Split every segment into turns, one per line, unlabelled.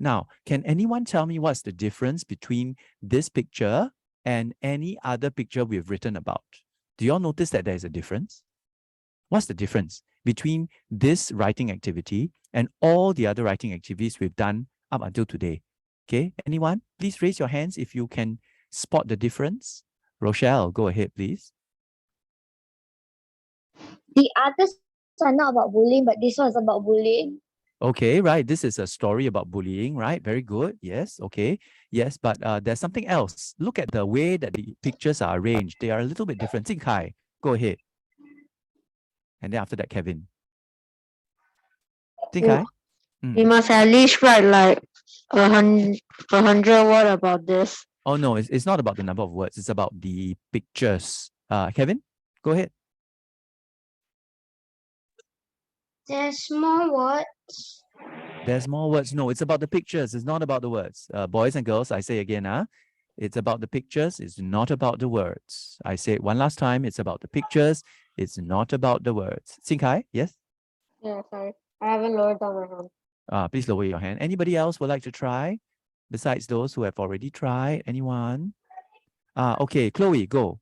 Now, can anyone tell me what's the difference between this picture and any other picture we've written about? Do you all notice that there's a difference? What's the difference between this writing activity and all the other writing activities we've done up until today? Okay, anyone? Please raise your hands if you can spot the difference. Rochelle, go ahead, please.
The others are not about bullying, but this one is about bullying.
Okay, right. This is a story about bullying, right? Very good. Yes, okay. Yes, but there's something else. Look at the way that the pictures are arranged. They are a little bit different. Jing Kai, go ahead. And then after that, Kevin. Jing Kai?
You must at least write like 100 words about this.
Oh, no, it's not about the number of words. It's about the pictures. Kevin, go ahead.
There's more words.
There's more words. No, it's about the pictures. It's not about the words. Boys and girls, I say again, it's about the pictures. It's not about the words. I say it one last time. It's about the pictures. It's not about the words. Jing Kai, yes?
Yeah, sorry. I haven't lowered down my hand.
Please lower your hand. Anybody else would like to try? Besides those who have already tried? Anyone? Okay, Chloe, go.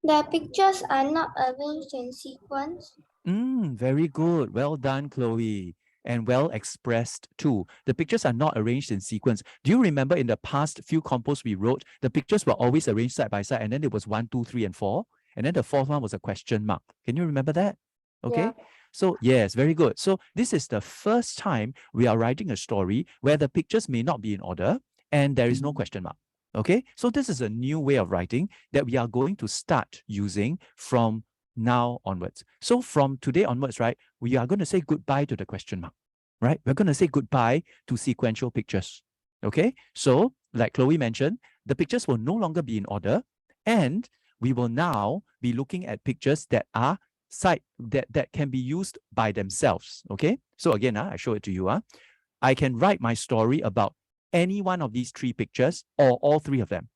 The pictures are not arranged in sequence.
Very good. Well done, Chloe. And well expressed too. The pictures are not arranged in sequence. Do you remember in the past few compos we wrote, the pictures were always arranged side by side, and then there was 1, 2, 3, and 4. And then the fourth one was a question mark. Can you remember that? Okay.
Yeah.
So yes, very good. So this is the first time we are writing a story where the pictures may not be in order and there is no question mark. Okay. So this is a new way of writing that we are going to start using from now onwards. So from today onwards, right, we are going to say goodbye to the question mark, right? We're going to say goodbye to sequential pictures. Okay. So like Chloe mentioned, the pictures will no longer be in order, and we will now be looking at pictures that are that can be used by themselves. Okay. So again, I show it to you. I can write my story about any one of these 3 pictures or all 3 of them.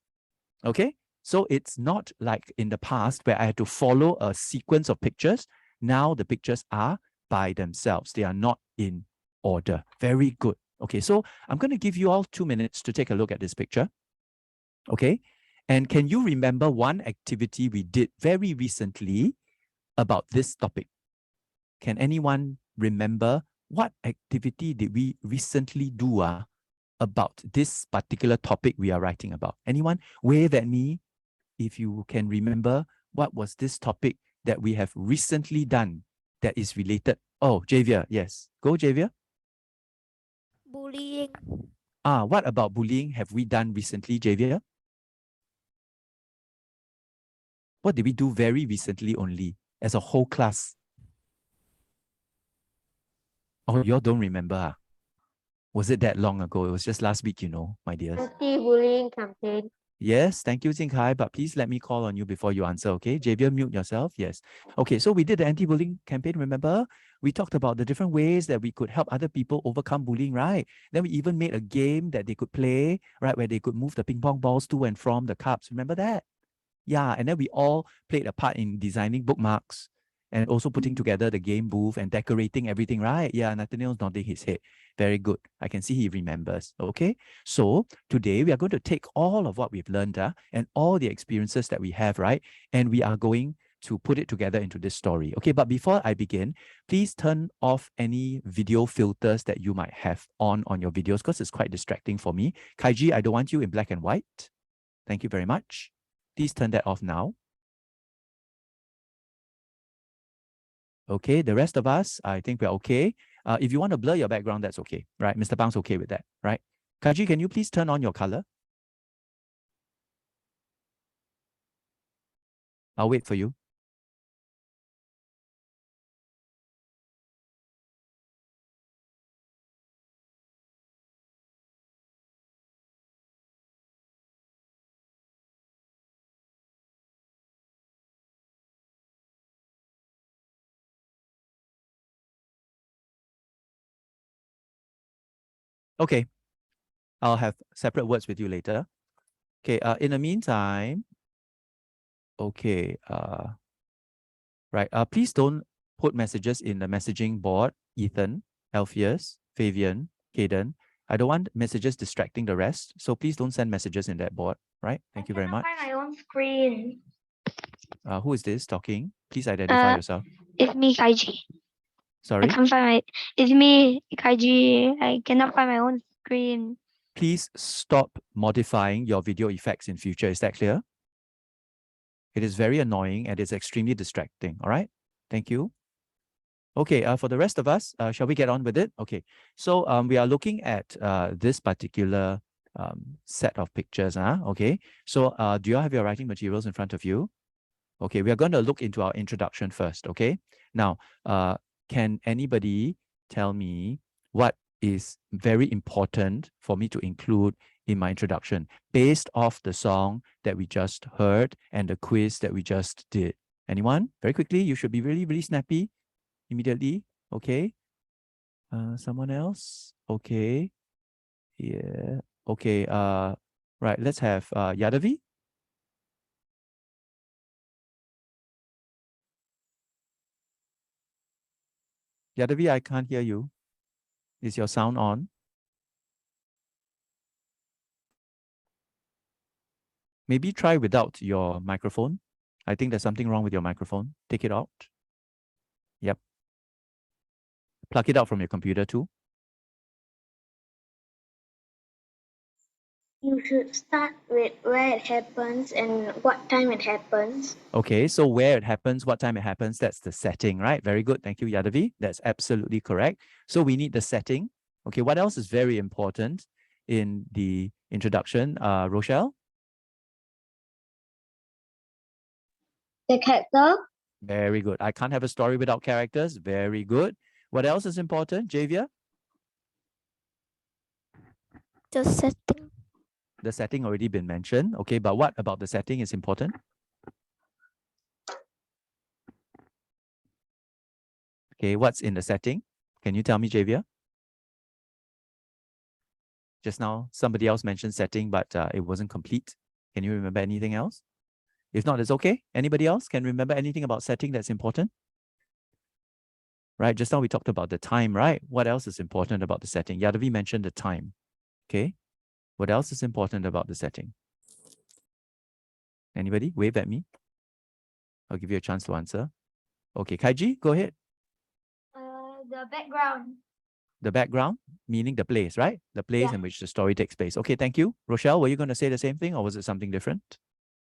Okay. So it's not like in the past where I had to follow a sequence of pictures. Now the pictures are by themselves. They are not in order. Very good. Okay, so I'm going to give you all 2 minutes to take a look at this picture. Okay. And can you remember one activity we did very recently about this topic? Can anyone remember what activity did we recently do about this particular topic we are writing about? Anyone? Wave at me if you can remember what was this topic that we have recently done that is related. Oh, Javier, yes. Go, Javier.
Bullying.
What about bullying have we done recently, Javier? What did we do very recently only as a whole class? Oh, you all don't remember. Was it that long ago? It was just last week, you know, my dears.
Anti-bullying campaign.
Yes, thank you, Jing Kai, but please let me call on you before you answer, okay? Javier, mute yourself. Yes. Okay, so we did the anti-bullying campaign, remember? We talked about the different ways that we could help other people overcome bullying, right? Then we even made a game that they could play, right? Where they could move the ping pong balls to and from the cups. Remember that? Yeah, and then we all played a part in designing bookmarks and also putting together the game booth and decorating everything, right? Yeah, Nathaniel's nodding his head. Very good. I can see he remembers. Okay. So today we are going to take all of what we've learned and all the experiences that we have, right? And we are going to put it together into this story. Okay. But before I begin, please turn off any video filters that you might have on your videos because it's quite distracting for me. Kaiji, I don't want you in black and white. Thank you very much. Please turn that off now. Okay, the rest of us, I think we're okay. If you want to blur your background, that's okay, right? Mr. Bang's okay with that, right? Kaji, can you please turn on your color? I'll wait for you. Okay, I'll have separate words with you later. Okay, in the meantime, okay, right, please don't put messages in the messaging board, Ethan, Alpheus, Fabian, Caden. I don't want messages distracting the rest, so please don't send messages in that board, right? Thank you very much.
Find my own screen.
Who is this talking? Please identify yourself.
It's me, Kaiji.
Sorry.
I can't find my. It's me, Kaiji. I cannot find my own screen.
Please stop modifying your video effects in future. Is that clear? It is very annoying and it's extremely distracting. All right. Thank you. Okay, for the rest of us, shall we get on with it? Okay, so we are looking at this particular set of pictures. Okay, so do you all have your writing materials in front of you? Okay, we are going to look into our introduction first. Okay, now, can anybody tell me what is very important for me to include in my introduction based off the song that we just heard and the quiz that we just did? Anyone? Very quickly, you should be really, really snappy. Immediately, okay. Someone else, okay. Yeah, okay. Right. Let's have Yadavi. Yadavi, I can't hear you. Is your sound on? Maybe try without your microphone. I think there's something wrong with your microphone. Take it out. Yep. Plug it out from your computer too.
You should start with where it happens and what time it happens.
Okay, so where it happens, what time it happens, that's the setting, right? Very good. Thank you, Yadavi. That's absolutely correct. So we need the setting. Okay, what else is very important in the introduction? Rochelle?
The character.
Very good. I can't have a story without characters. Very good. What else is important, Javia?
The setting.
The setting already been mentioned. Okay, but what about the setting is important? Okay, what's in the setting? Can you tell me, Javia? Just now, somebody else mentioned setting, but it wasn't complete. Can you remember anything else? If not, it's okay. Anybody else can remember anything about setting that's important? Right, just now we talked about the time, right? What else is important about the setting? Yadavi mentioned the time. Okay, what else is important about the setting? Anybody? Wave at me. I'll give you a chance to answer. Okay, Kaiji, go ahead.
The background.
The background, meaning the place, right? The place
Yeah.
in which the story takes place. Okay, thank you. Rochelle, were you going to say the same thing or was it something different?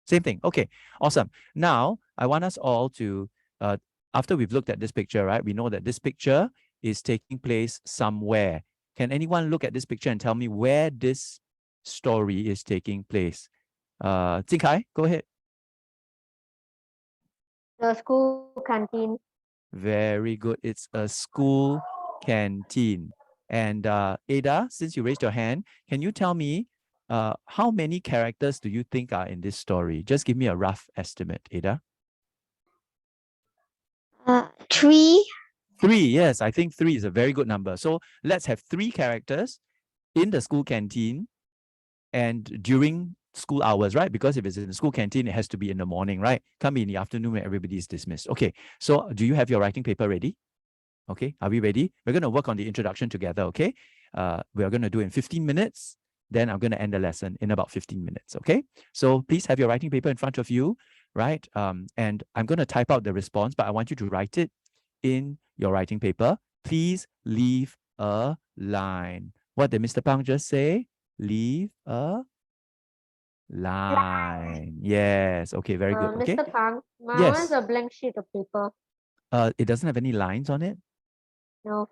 Same thing. Okay, awesome. Now, I want us all to, after we've looked at this picture, right? We know that this picture is taking place somewhere. Can anyone look at this picture and tell me where this story is taking place? Jing Kai, go ahead.
The school canteen.
Very good. It's a school canteen. And Ada, since you raised your hand, can you tell me how many characters do you think are in this story? Just give me a rough estimate, Ada.
3.
3, yes, I think 3 is a very good number. So let's have 3 characters in the school canteen and during school hours, right? Because if it's in the school canteen, it has to be in the morning, right? Can't be in the afternoon when everybody is dismissed. Okay, so do you have your writing paper ready? Okay, are we ready? We're going to work on the introduction together, okay? We are going to do in 15 minutes. Then I'm going to end the lesson in about 15 minutes, okay? So please have your writing paper in front of you, right? And I'm going to type out the response, but I want you to write it in your writing paper. Please leave a line. What did Mr. Pang just say? Leave a line. Yes, okay, very good, okay?
Mr. Pang, my
Yes.
one is a blank sheet of paper.
It doesn't have any lines on it?
No.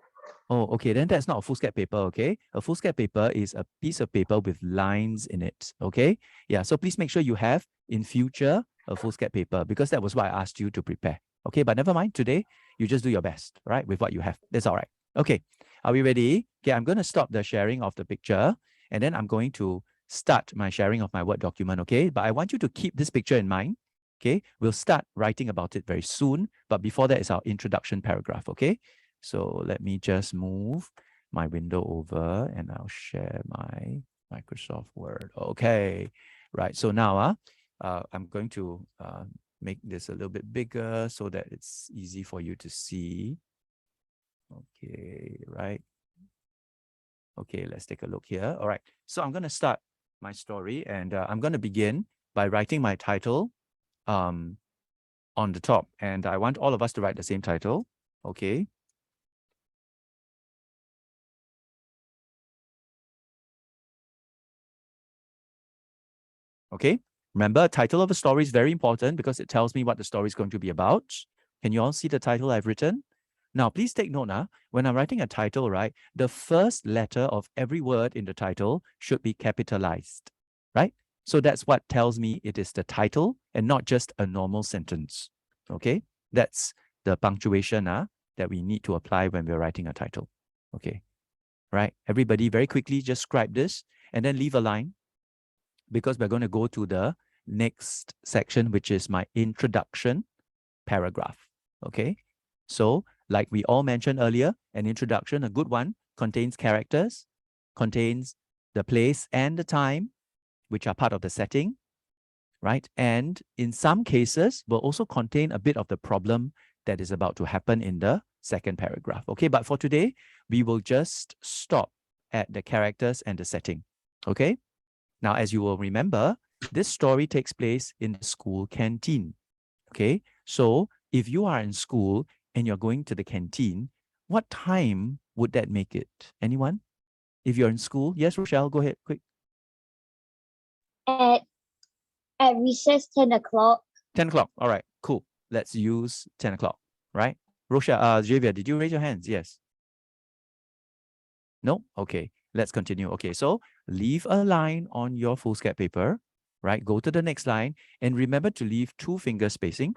Oh, okay, then that's not a foolscap paper, okay? A foolscap paper is a piece of paper with lines in it, okay? Yeah, so please make sure you have, in future, a foolscap paper because that was what I asked you to prepare, okay? But never mind, today, you just do your best, right, with what you have. That's all right. Okay, are we ready? Okay, I'm going to stop the sharing of the picture and then I'm going to start my sharing of my Word document, okay? But I want you to keep this picture in mind, okay? We'll start writing about it very soon, but before that is our introduction paragraph, okay? So let me just move my window over and I'll share my Microsoft Word. Okay, right. So now I'm going to make this a little bit bigger so that it's easy for you to see. Okay, right. Okay, let's take a look here. All right. So I'm going to start my story, and I'm going to begin by writing my title on the top. And I want all of us to write the same title. Okay. Okay. Remember, title of a story is very important because it tells me what the story is going to be about. Can you all see the title I've written? Now, please take note now, when I'm writing a title, right, the first letter of every word in the title should be capitalized, right? So that's what tells me it is the title and not just a normal sentence, okay? That's the punctuation that we need to apply when we're writing a title, okay? Right, everybody very quickly just scribe this and then leave a line because we're going to go to the next section, which is my introduction paragraph, okay? So like we all mentioned earlier, an introduction, a good one, contains characters, contains the place and the time, which are part of the setting, right? And in some cases, will also contain a bit of the problem that is about to happen in the second paragraph. Okay, but for today, we will just stop at the characters and the setting. Okay, now as you will remember, this story takes place in the school canteen. Okay, so if you are in school and you're going to the canteen, what time would that make it? Anyone? If you're in school, yes, Rochelle, go ahead, quick.
At recess, 10 o'clock.
10 o'clock. All right, cool. Let's use 10 o'clock, right? Rochelle, Javier, did you raise your hands? Yes. No? Okay, let's continue. Okay, so leave a line on your foolscap paper, right? Go to the next line and remember to leave 2-finger spacing,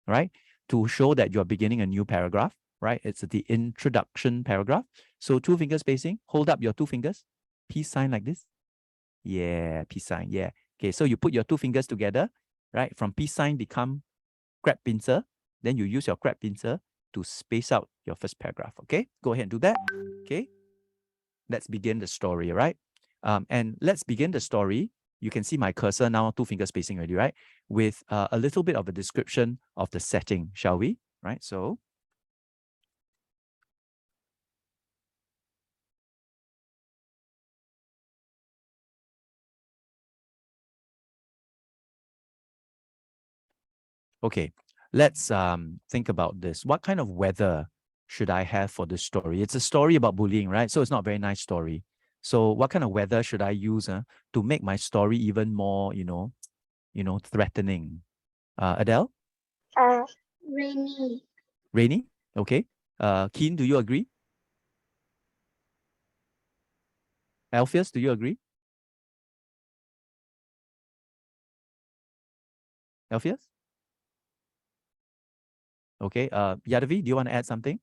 right? To show that you're beginning a new paragraph, right? It's the introduction paragraph. So 2-finger spacing, hold up your 2 fingers, peace sign like this. Yeah, peace sign, yeah. Okay, so you put your 2 fingers together, right? From peace sign become crab pincer. Then you use your crab pincer to space out your first paragraph, okay? Go ahead and do that, okay? Let's begin the story, right? And let's begin the story. You can see my cursor now, 2-finger spacing already, right? With a little bit of a description of the setting, shall we? Right, so okay, let's think about this. What kind of weather should I have for this story? It's a story about bullying, right? So it's not a very nice story. So what kind of weather should I use to make my story even more, threatening? Adele?
Rainy.
Rainy? Okay. Keen, do you agree? Alpheus, do you agree? Alpheus? Okay. Yadavi, do you want to add something?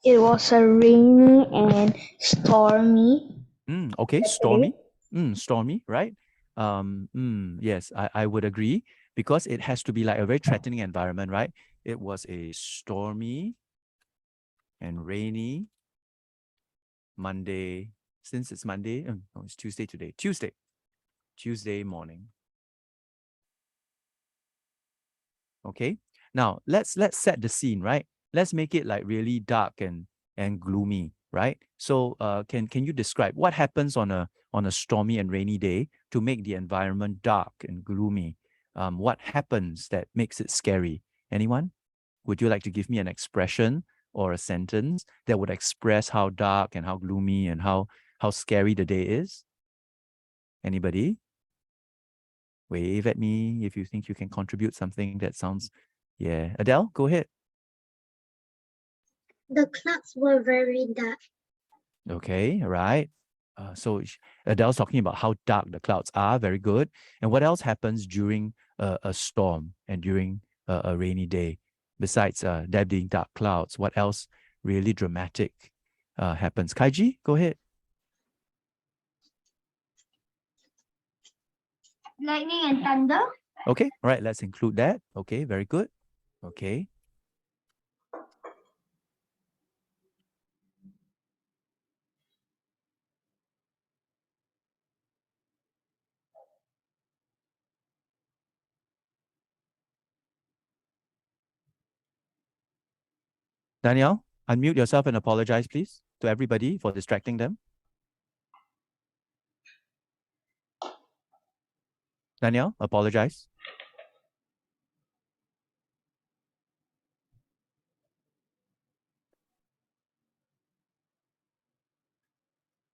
It was a rainy and stormy.
Okay,
Yesterday.
stormy, right? Yes, I would agree because it has to be like a very threatening environment, right? It was a stormy and rainy Monday. Since it's Monday, no, it's Tuesday today. Tuesday morning. Okay. Now let's set the scene, right? Let's make it like really dark and gloomy, right? So can you describe what happens on a stormy and rainy day to make the environment dark and gloomy? What happens that makes it scary? Anyone? Would you like to give me an expression or a sentence that would express how dark and how gloomy and how scary the day is? Anybody? Wave at me if you think you can contribute something that sounds, yeah. Adele, go ahead.
The clouds were very dark.
Okay, right. So Adele's talking about how dark the clouds are. Very good. And what else happens during a storm and during a rainy day? Besides there being dark clouds, what else really dramatic happens? Kaiji, go ahead.
Lightning and thunder.
Okay, all right, let's include that. Okay, very good. Okay. Danielle, unmute yourself and apologize, please, to everybody for distracting them. Danielle, apologize.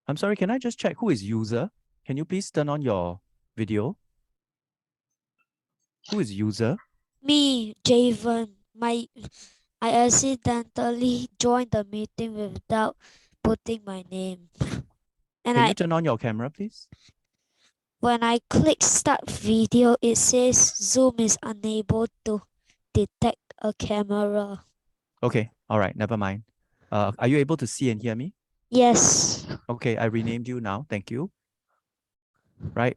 I'm sorry, can I just check who is user? Can you please turn on your video? Who is user?
Me, Javen. I accidentally joined the meeting without putting my name. And
Can you turn on your camera, please?
when I click start video, it says Zoom is unable to detect a camera.
Okay, all right, never mind. Are you able to see and hear me?
Yes.
Okay, I renamed you now. Thank you. Right.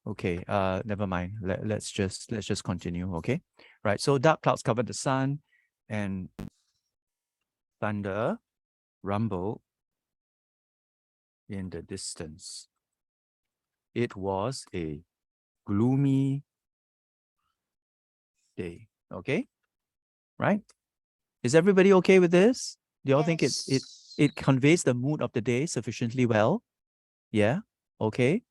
Okay. Never mind. Let's just continue. Okay. Right. So dark clouds covered the sun, and thunder rumbled in the distance. It was a gloomy day. Okay. Right. Is everybody okay with this? Do y'all think it conveys the mood of the day sufficiently well? Yeah. Okay.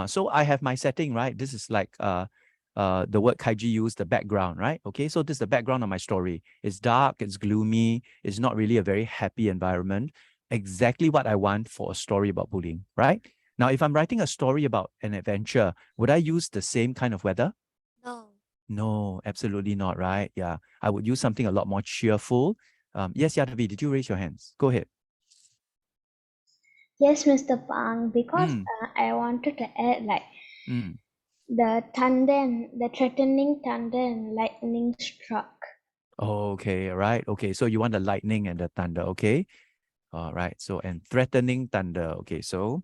So I have my setting, right? This is like the word Kaiji used, the background, right? Okay, so this is the background of my story. It's dark, it's gloomy, it's not really a very happy environment. Exactly what I want for a story about bullying, right? Now, if I'm writing a story about an adventure, would I use the same kind of weather?
No.
No, absolutely not, right? Yeah, I would use something a lot more cheerful. Yes, Yadavi, did you raise your hands? Go ahead.
Yes, Mr. Pang, because
Mm,
I wanted to add like
mm.
the thunder and the threatening thunder and lightning struck.
Okay, right. Okay, so you want the lightning and the thunder, okay? All right. So, and threatening thunder. Okay, so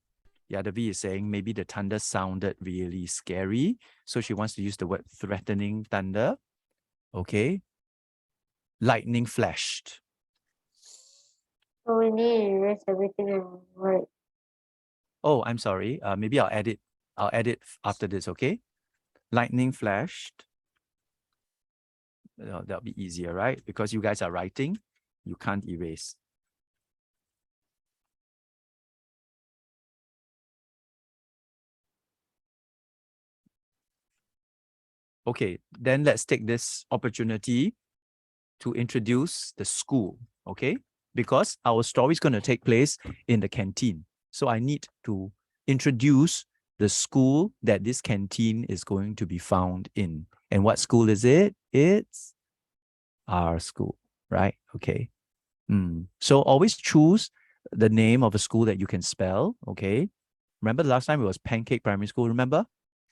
Yadavi is saying maybe the thunder sounded really scary. So she wants to use the word threatening thunder. Okay. Lightning flashed.
So we need to erase everything and write.
Oh, I'm sorry. Maybe I'll edit. I'll edit after this, okay? Lightning flashed. That'll be easier, right? Because you guys are writing, you can't erase. Okay, then let's take this opportunity to introduce the school, okay? Because our story is going to take place in the canteen. So I need to introduce the school that this canteen is going to be found in. And what school is it? It's our school, right? Okay. So always choose the name of a school that you can spell, okay? Remember the last time it was Pancake Primary School, remember?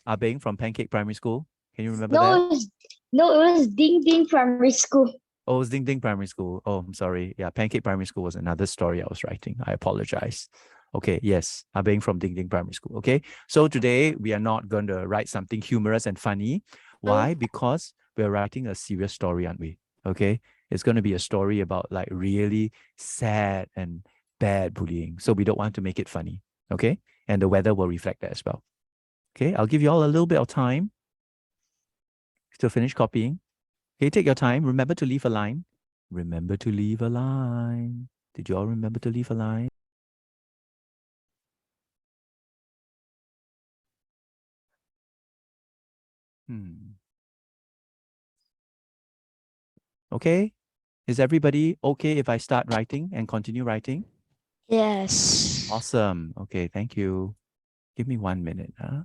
Ah Beng from Pancake Primary School. Can you remember that?
It was Ding Ding Primary School.
Oh, it's Ding Ding Primary School. Oh, I'm sorry. Yeah, Pancake Primary School was another story I was writing. I apologize. Okay, yes, Ah Beng from Ding Ding Primary School. Okay, so today we are not going to write something humorous and funny. Why? Because we're writing a serious story, aren't we? Okay, it's going to be a story about like really sad and bad bullying. So we don't want to make it funny. Okay, and the weather will reflect that as well. Okay, I'll give you all a little bit of time to finish copying. Okay, take your time. Remember to leave a line. Remember to leave a line. Did you all remember to leave a line? Okay. Is everybody okay if I start writing and continue writing?
Yes.
Awesome. Okay, thank you. Give me 1 minute. Huh?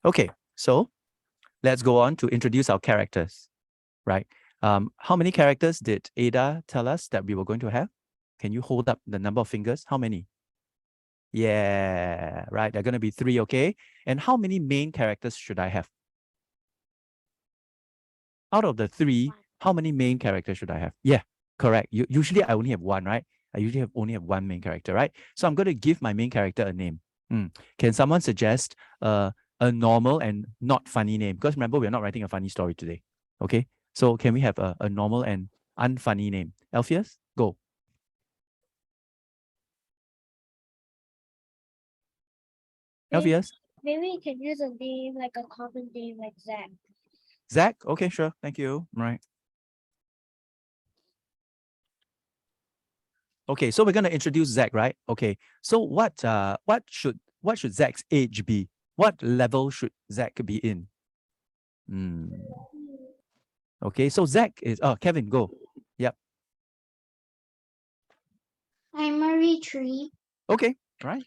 Okay, so let's go on to introduce our characters, right? How many characters did Ada tell us that we were going to have? Can you hold up the number of fingers? How many? Yeah, right. They're going to be 3, okay? And how many main characters should I have? Out of the 3, how many main characters should I have? Yeah, correct. Usually I only have 1, right? I usually only have 1 main character, right? So I'm going to give my main character a name. Can someone suggest a normal and not funny name? Because remember, we're not writing a funny story today. Okay, so can we have a normal and unfunny name? Alpheus, go. Alpheus?
Maybe you can use a name like a common name like Zach.
Zach? Okay, sure. Thank you. Right. Okay, so we're gonna introduce Zach, right? Okay. So what should Zach's age be? What level should Zach be in? Okay, so Zach is Kevin, go. Yep.
Primary 3.
Okay, right.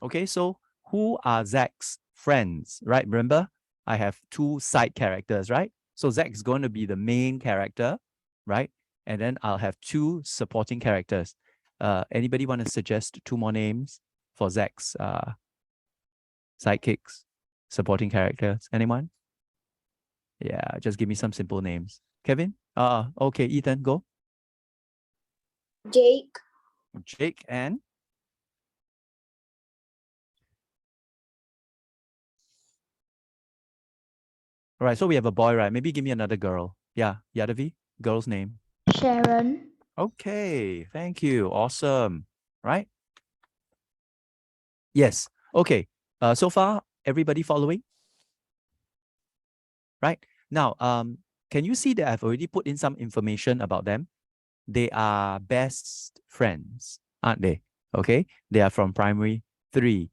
Okay, so who are Zach's friends, right? Remember, I have two side characters, right? So Zach is going to be the main character, right? And then I'll have two supporting characters. Anybody want to suggest two more names for Zach's sidekicks, supporting characters? Anyone? Yeah, just give me some simple names. Kevin? Okay, Ethan, go.
Jake.
Jake and all right, so we have a boy, right? Maybe give me another girl. Yeah, Yadavi, girl's name.
Sharon.
Okay, thank you. Awesome. Right? Yes. Okay. So far, everybody following? Right? Now, can you see that I've already put in some information about them? They are best friends, aren't they? Okay. They are from primary 3,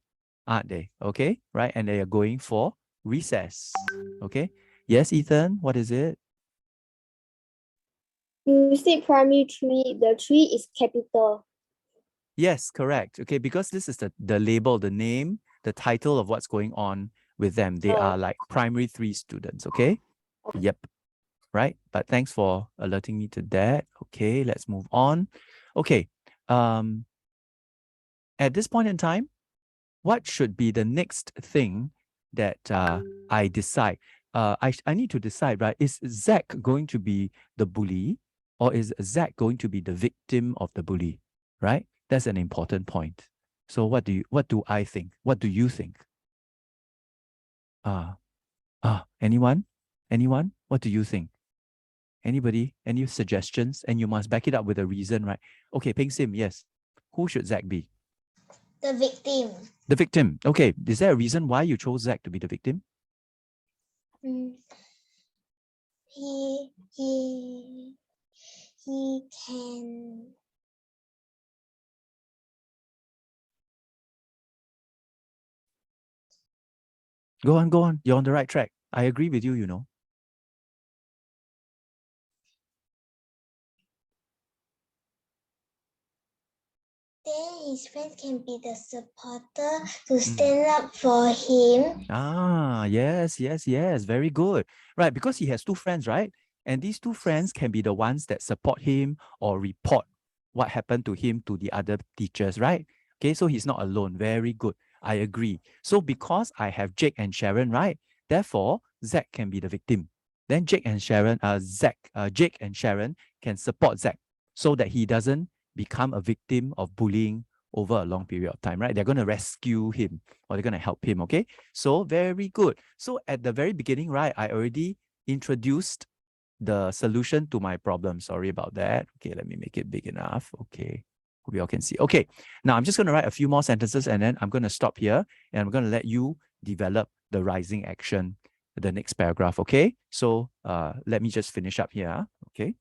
aren't they? Okay. Right. And they are going for recess. Okay. Yes, Ethan, what is it?
You said primary 3. The 3 is capital.
Yes, correct. Okay, because this is the label, the name, the title of what's going on with them. They are like primary 3 students, okay? Yep. Right. But thanks for alerting me to that. Okay, let's move on. Okay. At this point in time, what should be the next thing that I decide? I need to decide, right? Is Zach going to be the bully, or is Zach going to be the victim of the bully? Right? That's an important point. So what do I think? What do you think? Anyone? Anyone? What do you think? Anybody? Any suggestions? And you must back it up with a reason, right? Okay, Peng Sim, yes. Who should Zach be?
The victim.
The victim. Okay. Is there a reason why you chose Zach to be the victim?
He can.
Go on, go on. You're on the right track. I agree with you, you know.
Then his friends can be the supporter to stand up for him.
Yes, yes, yes. Very good. Right, because he has two friends, right? And these two friends can be the ones that support him or report what happened to him to the other teachers, right? Okay, so he's not alone. Very good. I agree. So because I have Jake and Sharon, right? Therefore, Zach can be the victim. Then Jake and Sharon can support Zach so that he doesn't become a victim of bullying over a long period of time, right? They're going to rescue him or they're going to help him, okay? So very good. So at the very beginning, right, I already introduced the solution to my problem. Sorry about that. Okay, let me make it big enough. Okay, hope you all can see. Okay, now I'm just going to write a few more sentences and then I'm going to stop here and I'm going to let you develop the rising action, the next paragraph, okay? So let me just finish up here, okay?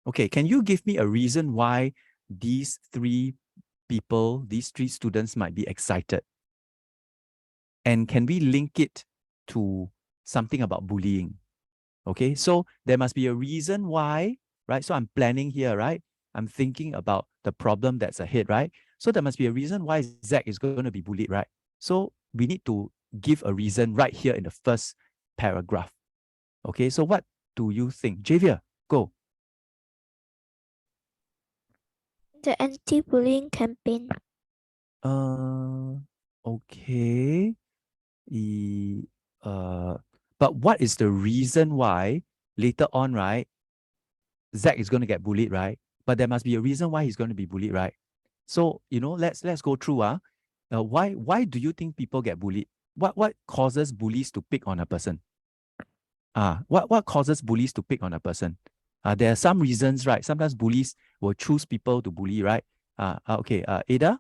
Okay, can you give me a reason why these three people, these three students might be excited? And can we link it to something about bullying? Okay, so there must be a reason why, right? So I'm planning here, right? I'm thinking about the problem that's ahead, right? So there must be a reason why Zach is going to be bullied, right? So we need to give a reason right here in the first paragraph. Okay, so what do you think? Javier, go.
The anti-bullying campaign.
Okay. But what is the reason why later on, right, Zach is going to get bullied, right? But there must be a reason why he's going to be bullied, right? So, let's go through. Why do you think people get bullied? What causes bullies to pick on a person? What causes bullies to pick on a person? There are some reasons, right? Sometimes bullies will choose people to bully, right? Okay, Ada?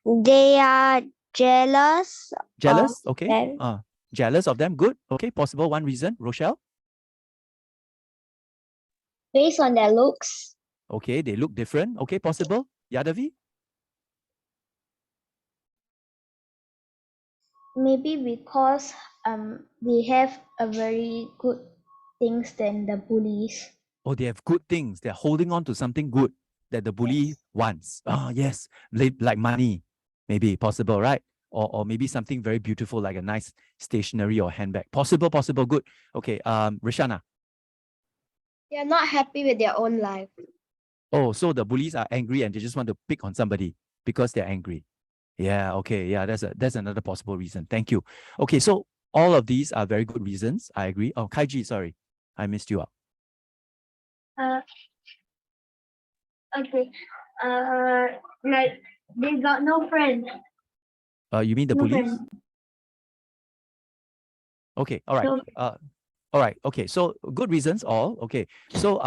They are jealous.
Jealous? Okay.
them.
Jealous of them? Good. Okay, possible one reason. Rochelle?
Based on their looks.
Okay, they look different. Okay, possible. Yadavi?
Maybe because they have a very good things than the bullies.
Oh, they have good things. They're holding on to something good that the bully wants. Yes, like money, maybe possible, right? Or maybe something very beautiful like a nice stationery or handbag. Possible, good. Okay, Rishana.
They are not happy with their own life.
Oh, so the bullies are angry and they just want to pick on somebody because they're angry. Yeah, okay, yeah, that's another possible reason. Thank you. Okay, so all of these are very good reasons. I agree. Oh, Kaiji, sorry, I missed you out.
Okay. Like they got no friends.
You mean the bullies? Okay, all right. All right, okay, so good reasons all. Okay, so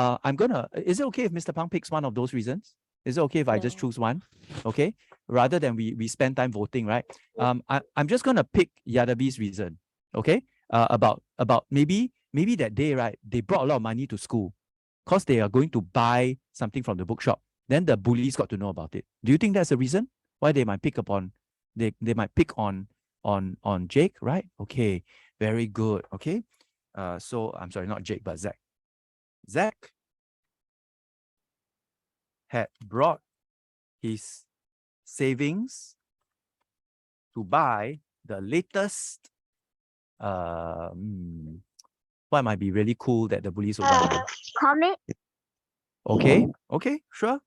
is it okay if Mr. Pang picks one of those reasons? Is it okay if I just choose one? Okay, rather than we spend time voting, right? I'm just gonna pick Yadavi's reason. Okay, about maybe that day, right? They brought a lot of money to school because they are going to buy something from the bookshop. Then the bullies got to know about it. Do you think that's a reason why they might pick upon they might pick on Jake, right? Okay, very good. Okay, so I'm sorry, not Jake, but Zach. Zach had brought his savings to buy the latest what might be really cool that the bullies would want.
Comic.
Okay, sure.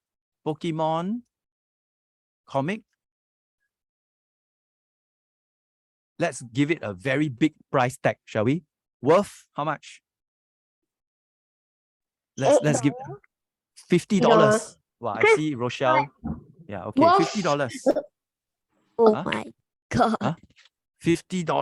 Pokemon comic. Let's give it a very big price tag, shall we? Worth how much? Let's give $50. Wow, I see Rochelle. Yeah, okay, $50.
Oh
Huh?
my god.
$50.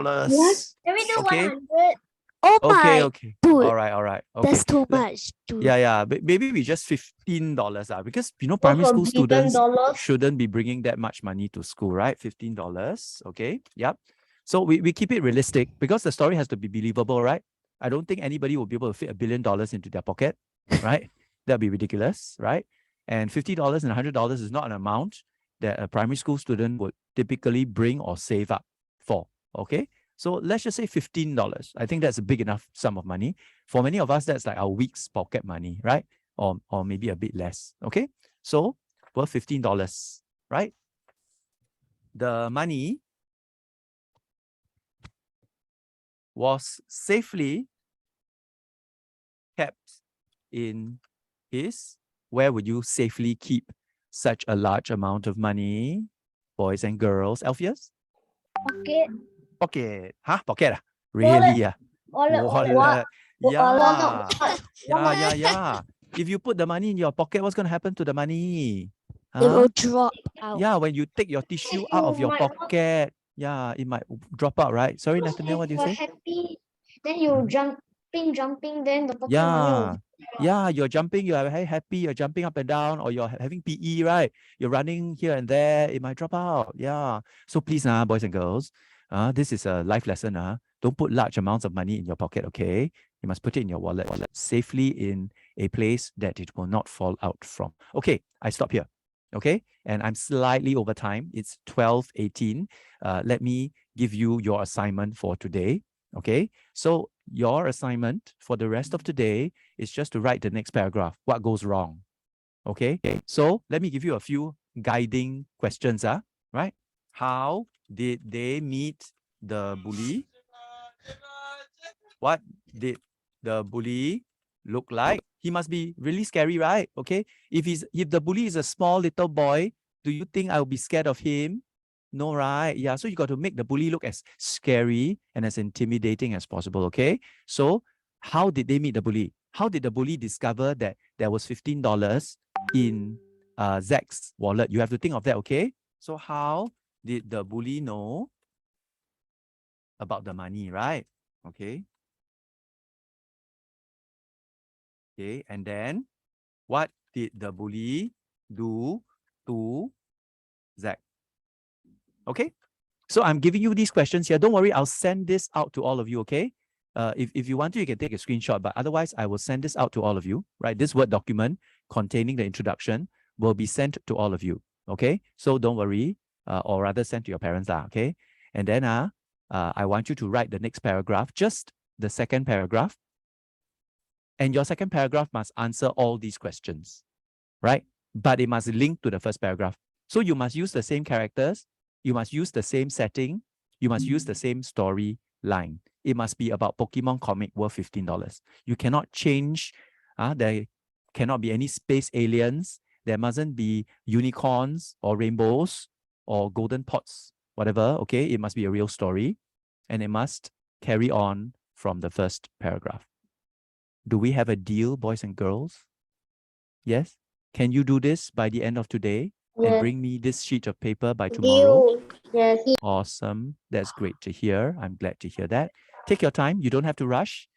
Can we do
Okay.
100?
Oh
Okay,
my
okay.
dude.
All right. Okay.
That's too much, dude.
Yeah. Maybe we just $15 because primary school students shouldn't be bringing that much money to school, right? $15. Okay. Yep. So we keep it realistic because the story has to be believable, right? I don't think anybody will be able to fit $1 billion into their pocket, right? That'd be ridiculous, right? And $50 and $100 is not an amount that a primary school student would typically bring or save up for. Okay. So let's just say $15. I think that's a big enough sum of money. For many of us, that's like our week's pocket money, right? Or maybe a bit less. Okay. So worth $15, right? The money was safely kept in where would you safely keep such a large amount of money, boys and girls? Alpheus? Pocket. Huh? Pocket? Really? Wallet. Yeah. If you put the money in your pocket, what's going to happen to the money?
It will drop out.
Yeah, when you take your tissue out of your pocket, yeah, it might drop out, right? Sorry, Nathaniel, what do you say?
Happy, then you jumping, then the pocket money.
Yeah, you're jumping, you are very happy, you're jumping up and down, or you're having PE, right? You're running here and there, it might drop out. Yeah. So please, boys and girls, this is a life lesson. Don't put large amounts of money in your pocket, okay? You must put it in your wallet safely in a place that it will not fall out from. Okay, I stop here. Okay, and I'm slightly over time. It's 12:18. Let me give you your assignment for today. Okay, so your assignment for the rest of today is just to write the next paragraph. What goes wrong? Okay, so let me give you a few guiding questions. Right? How did they meet the bully? What did the bully look like? He must be really scary, right? Okay. If the bully is a small little boy, do you think I'll be scared of him? No, right? Yeah, so you got to make the bully look as scary and as intimidating as possible, okay? So how did they meet the bully? How did the bully discover that there was $15 in Zach's wallet? You have to think of that, okay? So how did the bully know about the money, right? Okay. Okay, and then what did the bully do to Zach? Okay, so I'm giving you these questions here. Don't worry, I'll send this out to all of you, okay? If you want to, you can take a screenshot, but otherwise I will send this out to all of you, right? This Word document containing the introduction will be sent to all of you, okay? So don't worry, or rather send to your parents, okay? And then I want you to write the next paragraph, just the second paragraph. And your second paragraph must answer all these questions, right? But it must link to the first paragraph. So you must use the same characters, you must use the same setting, you must use the same story line. It must be about Pokemon comic worth $15. You cannot change, there cannot be any space aliens, there mustn't be unicorns or rainbows or golden pots, whatever, okay? It must be a real story and it must carry on from the first paragraph. Do we have a deal, boys and girls? Yes? Can you do this by the end of today? And
Yes.
bring me this sheet of paper by tomorrow?
Yes.
Awesome. That's great to hear. I'm glad to hear that. Take your time. You don't have to rush.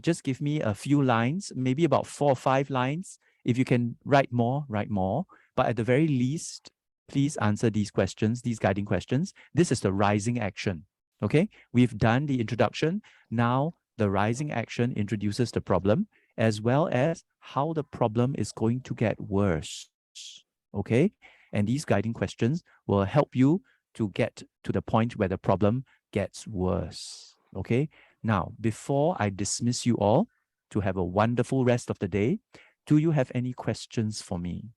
Just give me a few lines, maybe about 4 or 5 lines. If you can write more, write more. But at the very least, please answer these questions, these guiding questions. This is the rising action. Okay? We've done the introduction. Now, the rising action introduces the problem as well as how the problem is going to get worse. Okay? And these guiding questions will help you to get to the point where the problem gets worse. Okay? Now, before I dismiss you all to have a wonderful rest of the day, do you have any questions for me?